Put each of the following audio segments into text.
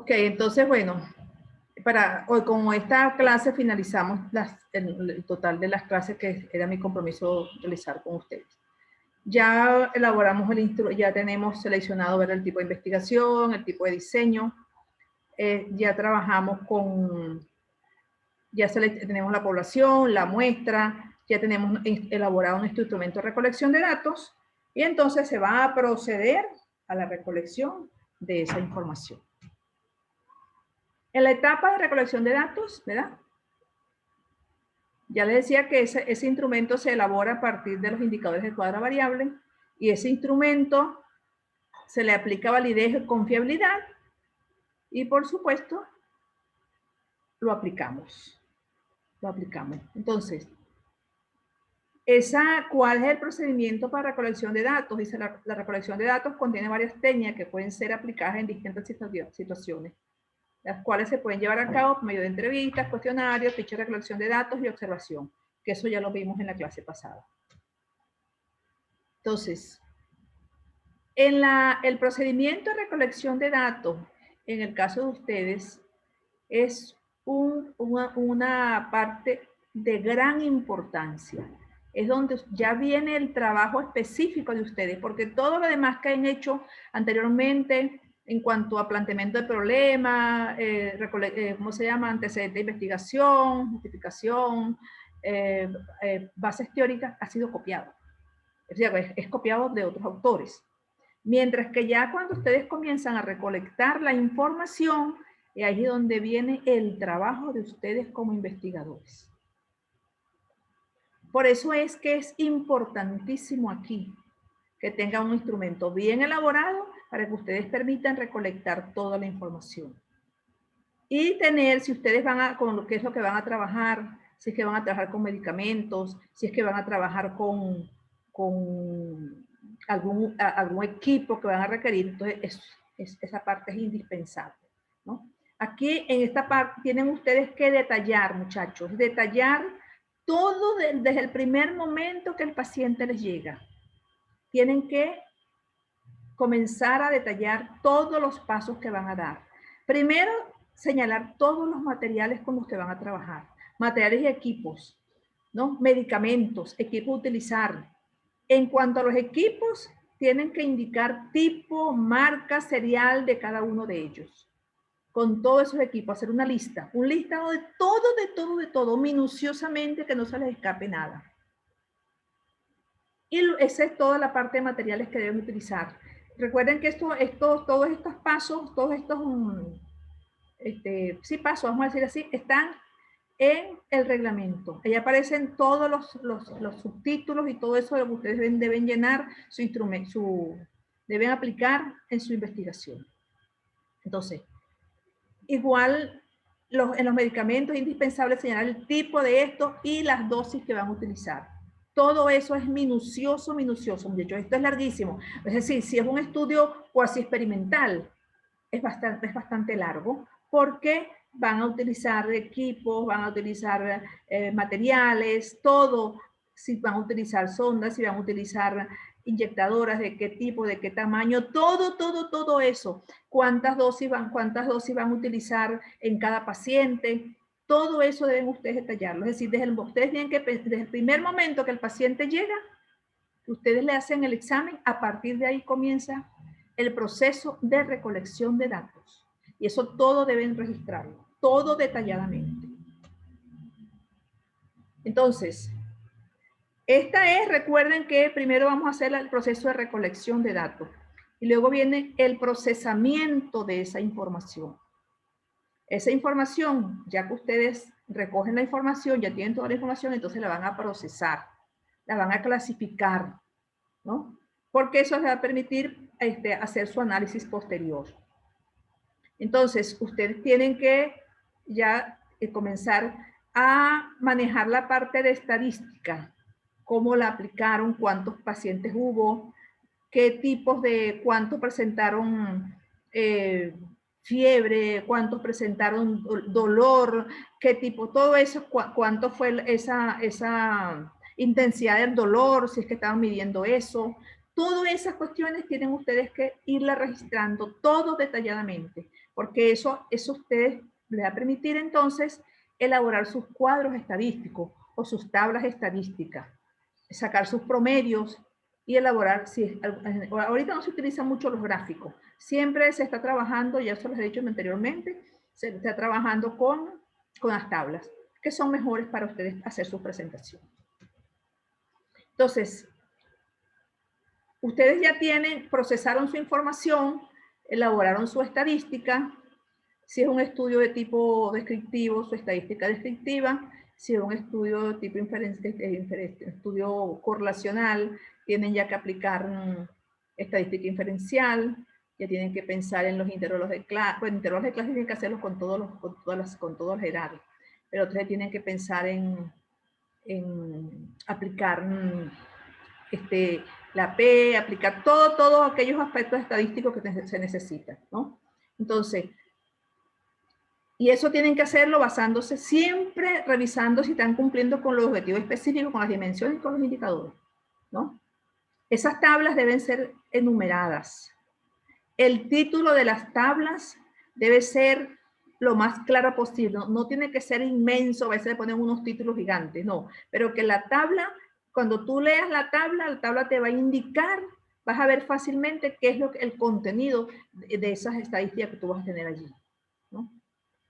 Ok, entonces, bueno, hoy con esta clase finalizamos el total de las clases que era mi compromiso realizar con ustedes. Ya elaboramos ya tenemos seleccionado ver el tipo de investigación, el tipo de diseño, ya trabajamos tenemos la población, la muestra, ya tenemos elaborado nuestro instrumento de recolección de datos y entonces se va a proceder a la recolección de esa información. En la etapa de recolección de datos, ¿verdad? Ya les decía que ese instrumento se elabora a partir de los indicadores de cuadra variable y ese instrumento se le aplica validez y confiabilidad y por supuesto lo aplicamos. Entonces, ¿cuál es el procedimiento para recolección de datos? Dice la recolección de datos contiene varias técnicas que pueden ser aplicadas en distintas situaciones, las cuales se pueden llevar a cabo por medio de entrevistas, cuestionarios, fichas de recolección de datos y observación, que eso ya lo vimos en la clase pasada. Entonces, el procedimiento de recolección de datos, en el caso de ustedes, es una parte de gran importancia. Es donde ya viene el trabajo específico de ustedes, porque todo lo demás que han hecho anteriormente en cuanto a planteamiento de problemas, ¿cómo se llama? Antecedentes de investigación, justificación, bases teóricas, ha sido copiado. Es copiado de otros autores. Mientras que ya cuando ustedes comienzan a recolectar la información, y ahí es donde viene el trabajo de ustedes como investigadores. Por eso es que es importantísimo aquí que tengan un instrumento bien elaborado para que ustedes permitan recolectar toda la información. Y tener, si ustedes con lo que es lo que van a trabajar, si es que van a trabajar con medicamentos, si es que van a trabajar con algún equipo que van a requerir, entonces esa parte es indispensable, ¿no? Aquí en esta parte tienen ustedes que detallar, muchachos, detallar todo desde el primer momento que el paciente les llega. Tienen que comenzar a detallar todos los pasos que van a dar. Primero, señalar todos los materiales con los que van a trabajar. Materiales y equipos, ¿no? Medicamentos, equipos a utilizar. En cuanto a los equipos, tienen que indicar tipo, marca, serial de cada uno de ellos. Con todos esos equipos, hacer una lista, un listado de todo, minuciosamente, que no se les escape nada. Y esa es toda la parte de materiales que deben utilizar. Recuerden que todos estos pasos, todos estos pasos, vamos a decir así, están en el reglamento. Ahí aparecen todos los subtítulos y todo eso que ustedes deben llenar deben aplicar en su investigación. Entonces, igual en los medicamentos es indispensable señalar el tipo de esto y las dosis que van a utilizar. Todo eso es minucioso. De hecho, esto es larguísimo. Es decir, si es un estudio cuasi experimental, es bastante largo porque van a utilizar equipos, van a utilizar materiales, todo. Si van a utilizar sondas, si van a utilizar inyectadoras, de qué tipo, de qué tamaño, todo eso. ¿Cuántas dosis van a utilizar en cada paciente? Todo eso deben ustedes detallarlo. Es decir, ustedes tienen que, desde el primer momento que el paciente llega, ustedes le hacen el examen, a partir de ahí comienza el proceso de recolección de datos. Y eso todo deben registrarlo, todo detalladamente. Entonces, recuerden que primero vamos a hacer el proceso de recolección de datos. Y luego viene el procesamiento de esa información. Esa información, ya que ustedes recogen la información, ya tienen toda la información, entonces la van a procesar, la van a clasificar, ¿no? Porque eso les va a permitir hacer su análisis posterior. Entonces, ustedes tienen que ya comenzar a manejar la parte de estadística, cómo la aplicaron, cuántos pacientes hubo, cuántos presentaron fiebre, cuántos presentaron dolor, qué tipo, todo eso, cuánto fue esa intensidad del dolor, si es que estaban midiendo eso. Todas esas cuestiones tienen ustedes que irla registrando todo detalladamente, porque eso a ustedes les va a permitir entonces elaborar sus cuadros estadísticos o sus tablas estadísticas, sacar sus promedios y elaborar, si ahorita no se utilizan mucho los gráficos, siempre se está trabajando, ya se los he dicho anteriormente, se está trabajando con las tablas, que son mejores para ustedes hacer su presentación. Entonces, ustedes ya procesaron su información, elaboraron su estadística, si es un estudio de tipo descriptivo, su estadística descriptiva, si es un estudio de tipo estudio correlacional, tienen ya que aplicar estadística inferencial, ya tienen que pensar en los intervalos de clase. Bueno, intervalos de clase tienen que hacerlos con todos los edades, pero ustedes tienen que pensar en aplicar la P, aplicar todos aquellos aspectos estadísticos que se necesitan, ¿no? Entonces, y eso tienen que hacerlo basándose siempre, revisando si están cumpliendo con los objetivos específicos, con las dimensiones y con los indicadores, ¿no? Esas tablas deben ser enumeradas. El título de las tablas debe ser lo más claro posible. No tiene que ser inmenso, a veces le ponen unos títulos gigantes, no. Pero que la tabla, cuando tú leas la tabla te va a indicar, vas a ver fácilmente qué es el contenido de esas estadísticas que tú vas a tener allí, ¿no?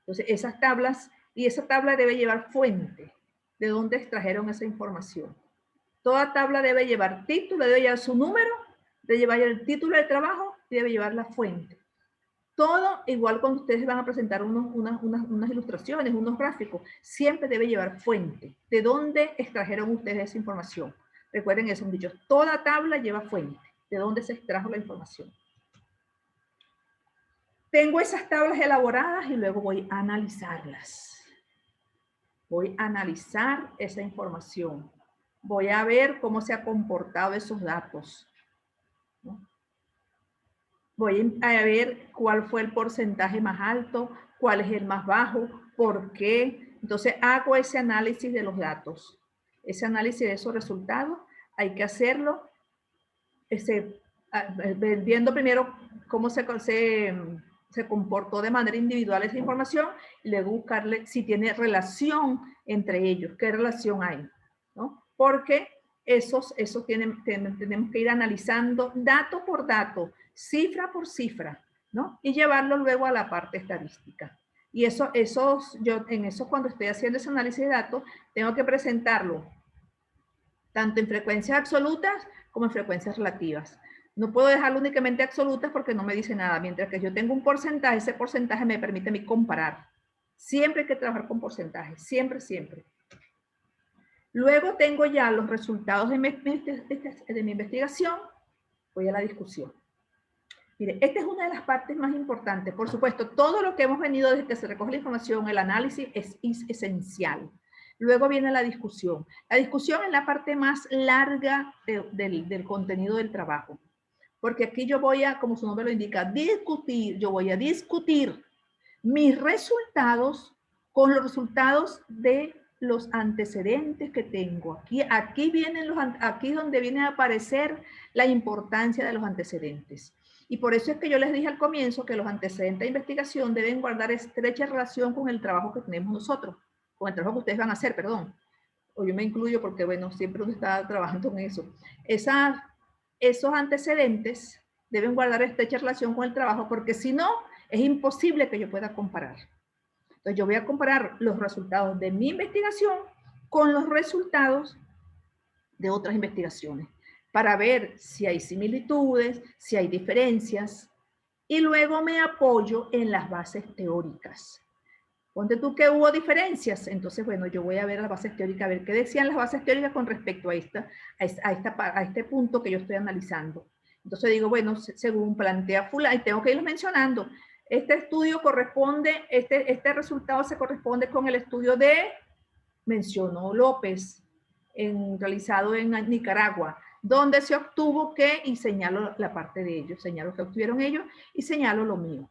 Entonces, esas tablas, y esa tabla debe llevar fuente, de dónde extrajeron esa información. Toda tabla debe llevar título, debe llevar su número, debe llevar el título del trabajo y debe llevar la fuente. Todo igual cuando ustedes van a presentar unas ilustraciones, unos gráficos, siempre debe llevar fuente. ¿De dónde extrajeron ustedes esa información? Recuerden eso, un dicho, toda tabla lleva fuente. ¿De dónde se extrajo la información? Tengo esas tablas elaboradas y luego voy a analizarlas. Voy a analizar esa información. Voy a ver cómo se han comportado esos datos, ¿no? Voy a ver cuál fue el porcentaje más alto, cuál es el más bajo, por qué. Entonces hago ese análisis de los datos. Ese análisis de esos resultados hay que hacerlo viendo primero cómo se comportó de manera individual esa información y luego buscarle si tiene relación entre ellos, qué relación hay, ¿no? Porque tenemos que ir analizando dato por dato, cifra por cifra, ¿no? Y llevarlo luego a la parte estadística. Y cuando estoy haciendo ese análisis de datos, tengo que presentarlo tanto en frecuencias absolutas como en frecuencias relativas. No puedo dejarlo únicamente absolutas porque no me dice nada. Mientras que yo tengo un porcentaje, ese porcentaje me permite a mí comparar. Siempre hay que trabajar con porcentajes, siempre, siempre. Luego tengo ya los resultados de mi investigación, voy a la discusión. Mire, esta es una de las partes más importantes. Por supuesto, todo lo que hemos venido desde que se recoge la información, el análisis es esencial. Luego viene la discusión. La discusión es la parte más larga del contenido del trabajo. Porque aquí yo voy a, como su nombre lo indica, discutir. Yo voy a discutir mis resultados con los resultados de los antecedentes que tengo. Aquí donde viene a aparecer la importancia de los antecedentes. Y por eso es que yo les dije al comienzo que los antecedentes de investigación deben guardar estrecha relación con el trabajo que tenemos nosotros, con el trabajo que ustedes van a hacer, perdón. O yo me incluyo porque, bueno, siempre uno está trabajando en eso. Esos antecedentes deben guardar estrecha relación con el trabajo porque si no, es imposible que yo pueda comparar. Entonces yo voy a comparar los resultados de mi investigación con los resultados de otras investigaciones para ver si hay similitudes, si hay diferencias, y luego me apoyo en las bases teóricas. Ponte tú que hubo diferencias, entonces, bueno, yo voy a ver las bases teóricas, a ver qué decían las bases teóricas con respecto a este punto que yo estoy analizando. Entonces digo, bueno, según plantea fulano, y tengo que irlos mencionando, este estudio corresponde, este resultado se corresponde con el estudio de, mencionó López, realizado en Nicaragua, donde se obtuvo que, y señalo la parte de ellos, señalo que obtuvieron ellos y señalo lo mío.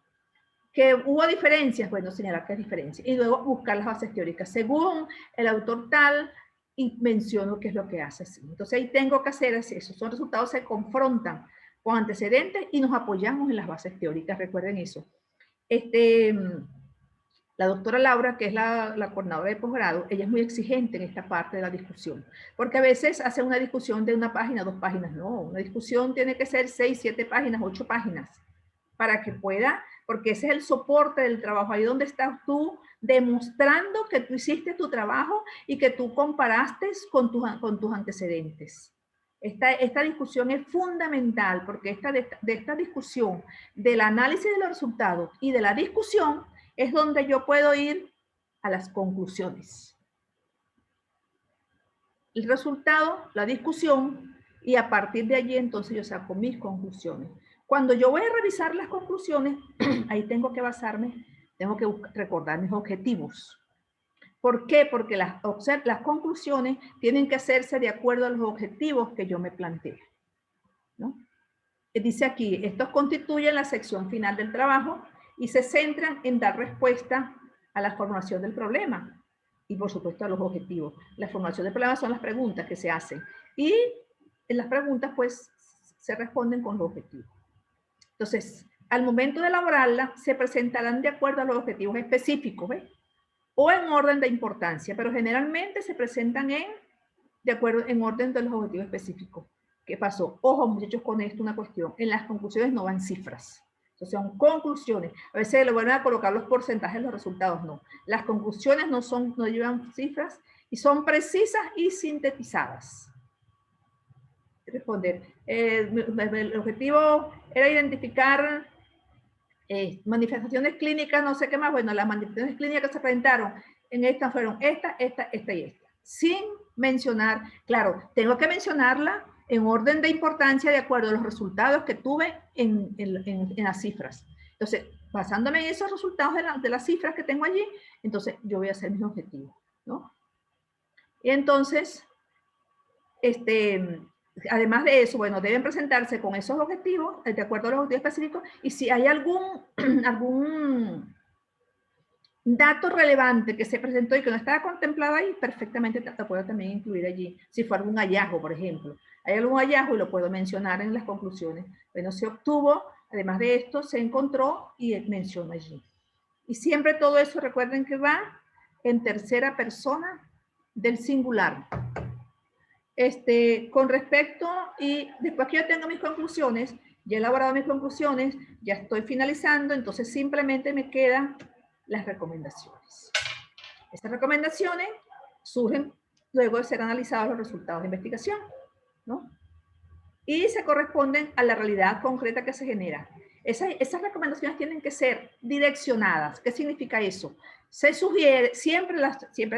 Que hubo diferencias, bueno, señalar que hay diferencias. Y luego buscar las bases teóricas según el autor tal y menciono qué es lo que hace así. Entonces ahí tengo que hacer eso. Son resultados que se confrontan con antecedentes y nos apoyamos en las bases teóricas. Recuerden eso. La doctora Laura, que es la coordinadora de posgrado, ella es muy exigente en esta parte de la discusión, porque a veces hace una discusión de una página, 2 páginas, no, una discusión tiene que ser 6, 7 páginas, 8 páginas, para que pueda, porque ese es el soporte del trabajo, ahí donde estás tú demostrando que tú hiciste tu trabajo y que tú comparaste con tus antecedentes. Esta discusión es fundamental, porque de esta discusión, del análisis de los resultados y de la discusión, es donde yo puedo ir a las conclusiones. El resultado, la discusión, y a partir de allí entonces yo saco mis conclusiones. Cuando yo voy a revisar las conclusiones, ahí tengo que basarme, tengo que recordar mis objetivos. ¿Por qué? Porque las conclusiones tienen que hacerse de acuerdo a los objetivos que yo me planteé, ¿no? Dice aquí, estos constituyen la sección final del trabajo y se centran en dar respuesta a la formulación del problema y, por supuesto, a los objetivos. La formulación del problema son las preguntas que se hacen y en las preguntas, pues, se responden con los objetivos. Entonces, al momento de elaborarla, se presentarán de acuerdo a los objetivos específicos, ¿ves? O en orden de importancia, pero generalmente se presentan de acuerdo en orden de los objetivos específicos. ¿Qué pasó? Ojo, muchachos, con esto una cuestión. En las conclusiones no van cifras. Entonces son conclusiones. A veces le vuelven a colocar los porcentajes, los resultados no. Las conclusiones no llevan cifras y son precisas y sintetizadas. Responder. El objetivo era identificar manifestaciones clínicas, no sé qué más. Bueno, las manifestaciones clínicas que se presentaron en estas fueron esta y esta. Sin mencionar, claro, tengo que mencionarla en orden de importancia de acuerdo a los resultados que tuve en las cifras. Entonces, basándome en esos resultados de las cifras que tengo allí, entonces yo voy a hacer mis objetivos, ¿no? Y entonces, además de eso, bueno, deben presentarse con esos objetivos, de acuerdo a los objetivos específicos, y si hay algún dato relevante que se presentó y que no estaba contemplado ahí, perfectamente lo puedo también incluir allí. Si fue algún hallazgo, por ejemplo. Hay algún hallazgo y lo puedo mencionar en las conclusiones. Bueno, se obtuvo, además de esto, se encontró y menciono allí. Y siempre todo eso, recuerden que va en tercera persona del singular. Con respecto, y después que yo tengo mis conclusiones, ya he elaborado mis conclusiones, ya estoy finalizando, entonces simplemente me quedan las recomendaciones. Estas recomendaciones surgen luego de ser analizados los resultados de investigación, ¿no? Y se corresponden a la realidad concreta que se genera. Esas recomendaciones tienen que ser direccionadas. ¿Qué significa eso? Se sugiere, siempre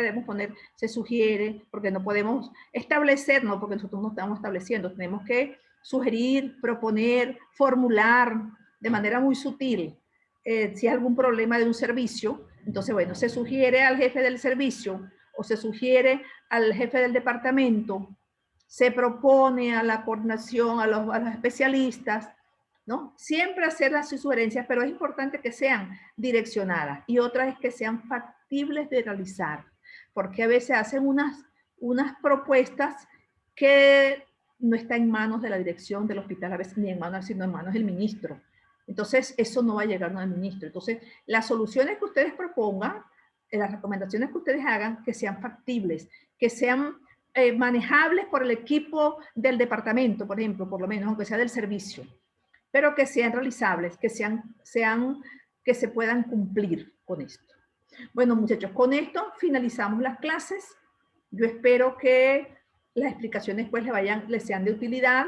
debemos poner, se sugiere, porque no podemos establecer, no, porque nosotros no estamos estableciendo, tenemos que sugerir, proponer, formular de manera muy sutil. Si hay algún problema de un servicio, entonces, bueno, se sugiere al jefe del servicio o se sugiere al jefe del departamento, se propone a la coordinación, a los especialistas, ¿no? Siempre hacer las sugerencias, pero es importante que sean direccionadas y otra es que sean factibles de realizar, porque a veces hacen unas propuestas que no están en manos de la dirección del hospital, a veces ni en manos, sino en manos del ministro. Entonces, eso no va a llegar al ministro. Entonces, las soluciones que ustedes propongan, las recomendaciones que ustedes hagan, que sean factibles, que sean manejables por el equipo del departamento, por ejemplo, por lo menos, aunque sea del servicio, pero que sean realizables, que que se puedan cumplir con esto. Bueno, muchachos, con esto finalizamos las clases. Yo espero que las explicaciones pues les sean de utilidad.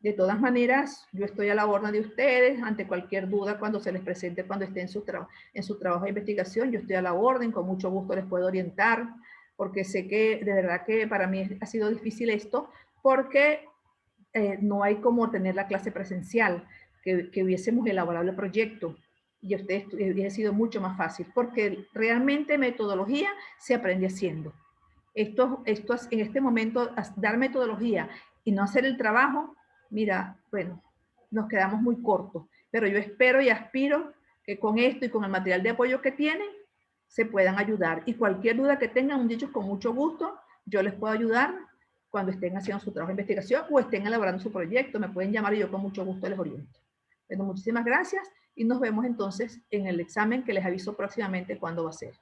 De todas maneras, yo estoy a la orden de ustedes ante cualquier duda cuando se les presente, cuando esté en su trabajo de investigación. Yo estoy a la orden, con mucho gusto les puedo orientar, porque sé que de verdad que para mí ha sido difícil esto, porque no hay como tener la clase presencial, que hubiésemos elaborado el proyecto y ustedes hubiese sido mucho más fácil, porque realmente metodología se aprende haciendo. Esto en este momento, dar metodología y no hacer el trabajo, mira, bueno, nos quedamos muy cortos, pero yo espero y aspiro que con esto y con el material de apoyo que tienen, se puedan ayudar. Y cualquier duda que tengan, muchachos, con mucho gusto, yo les puedo ayudar cuando estén haciendo su trabajo de investigación o estén elaborando su proyecto. Me pueden llamar y yo con mucho gusto les oriento. Bueno, muchísimas gracias y nos vemos entonces en el examen que les aviso próximamente cuándo va a ser.